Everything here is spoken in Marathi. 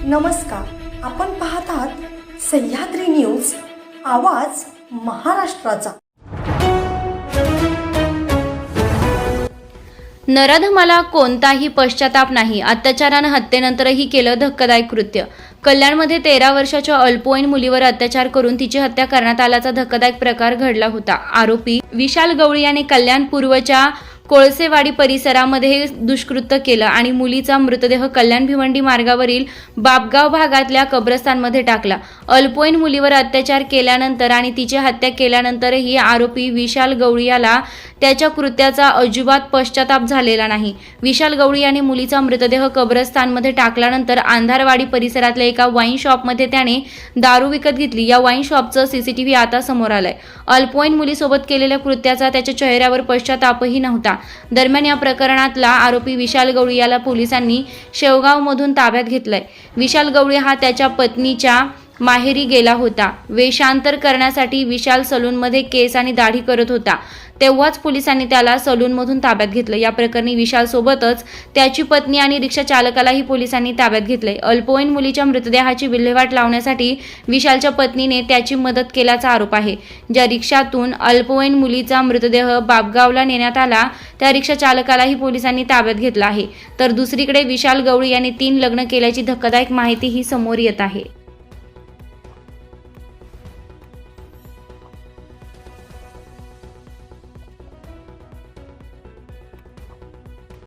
नमस्कार, आपण पाहत आहात सह्याद्री न्यूज, आवाज महाराष्ट्राचा। नराधमाला कोणताही पश्चाताप नाही। अत्याचारानं हत्येनंतरही केलं धक्कादायक कृत्य। कल्याणमध्ये 13 वर्षाच्या अल्पवयीन मुलीवर अत्याचार करून तिची हत्या करण्यात आल्याचा धक्कादायक प्रकार घडला होता। आरोपी विशाल गवळी याने कल्याण पूर्वच्या कोळसेवाडी परिसरामध्ये हे दुष्कृत्य केलं आणि मुलीचा मृतदेह कल्याण भिवंडी मार्गावरील बापगाव भागातल्या कब्रस्तानमध्ये टाकला। अल्पवयीन मुलीवर अत्याचार केल्यानंतर आणि तिची हत्या केल्यानंतरही आरोपी विशाल गवळी याला त्याच्या कृत्याचा अजिबात पश्चाताप झालेला नाही। विशाल गवळी याने मुलीचा मृतदेह कब्रस्तानमध्ये टाकल्यानंतर अंधारवाडी परिसरातल्या एका वाईन शॉपमध्ये त्याने दारू विकत घेतली। या वाईन शॉपचं सीसीटीव्ही आता समोर आलंय। अल्पवयीन मुलीसोबत केलेल्या कृत्याचा त्याच्या चेहऱ्यावर पश्चातापही नव्हता। दरम्यान या प्रकरणातला आरोपी विशाल गवळी याला पोलिसांनी शेवगावमधून ताब्यात घेतलंय। विशाल गवळी हा त्याच्या पत्नीच्या माहेरी गेला होता। वेषांतर करण्यासाठी विशाल सलूनमध्ये केस आणि दाढी करत होता, तेव्हाच पोलिसांनी त्याला सलूनमधून ताब्यात घेतलं। या प्रकरणी विशाल सोबतच त्याची पत्नी आणि रिक्षा चालकालाही पोलिसांनी ताब्यात घेतलंय। अल्पवयीन मुलीच्या मृतदेहाची विल्हेवाट लावण्यासाठी विशालच्या पत्नीने त्याची मदत केल्याचा आरोप आहे। ज्या रिक्षातून अल्पवयीन मुलीचा मृतदेह बापगावला नेण्यात आला त्या रिक्षा चालकालाही पोलिसांनी ताब्यात घेतलं आहे। तर दुसरीकडे विशाल गवळी याने 3 लग्न केल्याची धक्कादायक माहितीही समोर येत आहे।